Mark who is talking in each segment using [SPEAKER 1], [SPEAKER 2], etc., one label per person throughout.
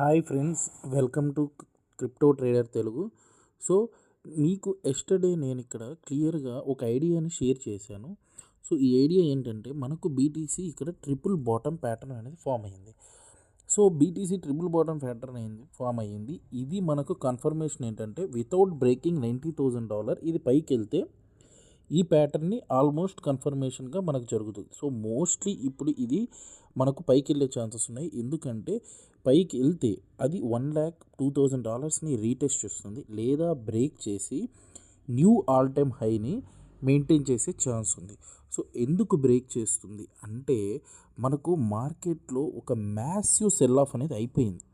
[SPEAKER 1] Hi friends, welcome to crypto trader Telugu. So మీకు yesterday నేను ఇక్కడ క్లియర్గా ఒక ఐడియాని షేర్ చేశాను. సో ఈ ఐడియా ఏంటంటే, మనకు బీటీసీ ఇక్కడ ట్రిపుల్ బాటమ్ ప్యాటర్న్ అనేది ఫామ్ అయ్యింది. So BTC triple bottom pattern form అయ్యింది. ఇది మనకు కన్ఫర్మేషన్ ఏంటంటే, వితౌట్ బ్రేకింగ్ $90,000 ఇది పైకి వెళ్తే ఈ ప్యాటర్న్ని ఆల్మోస్ట్ కన్ఫర్మేషన్గా మనకు జరుగుతుంది. సో మోస్ట్లీ ఇప్పుడు ఇది మనకు పైకి వెళ్ళే ఛాన్సెస్ ఉన్నాయి. ఎందుకంటే పైకి వెళ్తే అది $1,02,000ని రీటెస్ట్ చేస్తుంది, లేదా బ్రేక్ చేసి న్యూ ఆల్ టైమ్ హైని మెయింటైన్ చేసే ఛాన్స్ ఉంది. సో ఎందుకు బ్రేక్ చేస్తుంది అంటే, మనకు మార్కెట్లో ఒక మ్యాసివ్ సెల్ ఆఫ్ అనేది అయిపోయింది.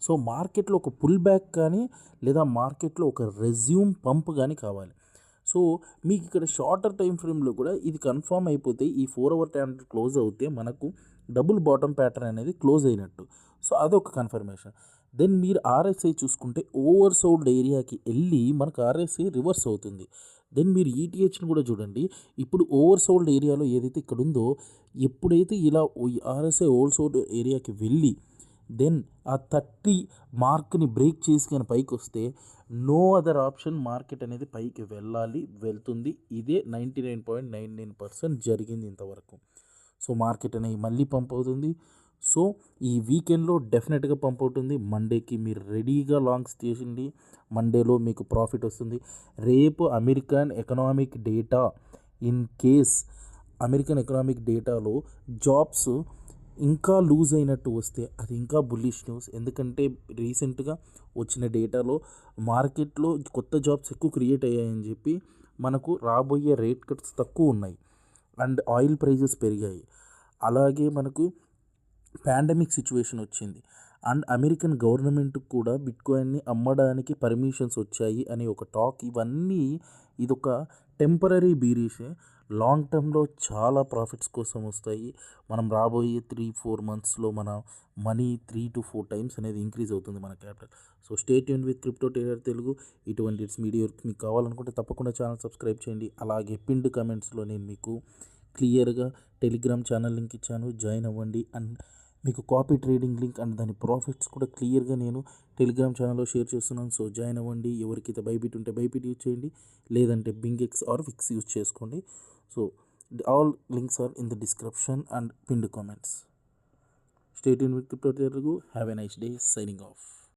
[SPEAKER 1] సో మార్కెట్లో ఒక పుల్ బ్యాక్ కానీ, లేదా మార్కెట్లో ఒక రెజ్యూమ్ పంప్ కానీ కావాలి. సో మీకు ఇక్కడ షార్టర్ టైం ఫ్రేమ్లో కూడా ఇది కన్ఫర్మ్ అయిపోతే, ఈ 4 అవర్ క్యాండిల్ క్లోజ్ అవుతే మనకు డబుల్ బాటమ్ ప్యాటర్న్ అనేది క్లోజ్ అయినట్టు. సో అదొక కన్ఫర్మేషన్. దెన్ మీరు ఆర్ఎస్ఐ చూసుకుంటే ఓవర్ సోల్డ్ ఏరియాకి వెళ్ళి మనకు ఆర్ఎస్ఐ రివర్స్ అవుతుంది. దెన్ మీరు ఈటీహెచ్ని కూడా చూడండి. ఇప్పుడు ఓవర్ సోల్డ్ ఏరియాలో ఏదైతే ఇక్కడ ఉందో, ఎప్పుడైతే ఇలా ఆర్ఎస్ఐ ఓవర్ సోల్డ్ ఏరియాకి వెళ్ళి దెన్ ఆ 30 మార్క్ని బ్రేక్ చేసి కానీ పైకి వస్తే, నో అదర్ ఆప్షన్, మార్కెట్ అనేది పైకి వెళ్తుంది. ఇదే 99.99% జరిగింది ఇంతవరకు. సో మార్కెట్ అనేది మళ్ళీ పంప్ అవుతుంది. సో ఈ వీకెండ్లో డెఫినెట్గా పంప్ అవుతుంది. మండేకి మీరు రెడీగా లాంగ్స్ చేసింది, మండేలో మీకు ప్రాఫిట్ వస్తుంది. రేపు American economic data, in case American economic డేటాలో జాబ్స్ ఇంకా లూజ్ అయినట్టు వస్తే అది ఇంకా బుల్లిష్ న్యూస్. ఎందుకంటే రీసెంట్గా వచ్చిన డేటాలో మార్కెట్లో కొత్త జాబ్స్ ఎక్కువ క్రియేట్ అయ్యాయని చెప్పి మనకు రాబోయే రేట్ కట్స్ తక్కువ ఉన్నాయి, అండ్ ఆయిల్ ప్రైజెస్ పెరిగాయి. అలాగే మనకు పాండమిక్ సిచ్యువేషన్ వచ్చింది, అండ్ అమెరికన్ గవర్నమెంట్ కూడా బిట్కాయిన్ని అమ్మడానికి పర్మిషన్స్ వచ్చాయి అనే ఒక టాక్. ఇవన్నీ ఇదొక టెంపరీ బీరిషే. లాంగ్ టర్మ్లో చాలా ప్రాఫిట్స్ కోసం వస్తాయి. మనం రాబోయే 3-4 మంత్స్లో మన మనీ 3 to 4 టైమ్స్ అనేది ఇంక్రీజ్ అవుతుంది మన capital. So stay tune with crypto trader Telugu. ఇటువంటి వీడియో మీకు కావాలనుకుంటే తప్పకుండా ఛానల్ సబ్స్క్రైబ్ చేయండి. అలాగే పిన్డ్ కమెంట్స్లో నేను మీకు క్లియర్గా టెలిగ్రామ్ ఛానల్ లింక్ ఇచ్చాను, జాయిన్ అవ్వండి. అండ్ మీకు కాపీ ట్రేడింగ్ లింక్ అండ్ దాని ప్రాఫిట్స్ కూడా క్లియర్గా నేను టెలిగ్రామ్ ఛానల్లో షేర్ చేస్తున్నాను. సో జాయిన్ అవ్వండి. ఎవరికైతే బైబిట్ ఉంటే బైబిట్ యూజ్ చేయండి, లేదంటే బింగెక్స్ ఆర్ విక్స్ యూజ్ చేసుకోండి. So all links are in the description and pinned comments. Stay tuned with Crypto Telugu. Have a nice day. Signing off.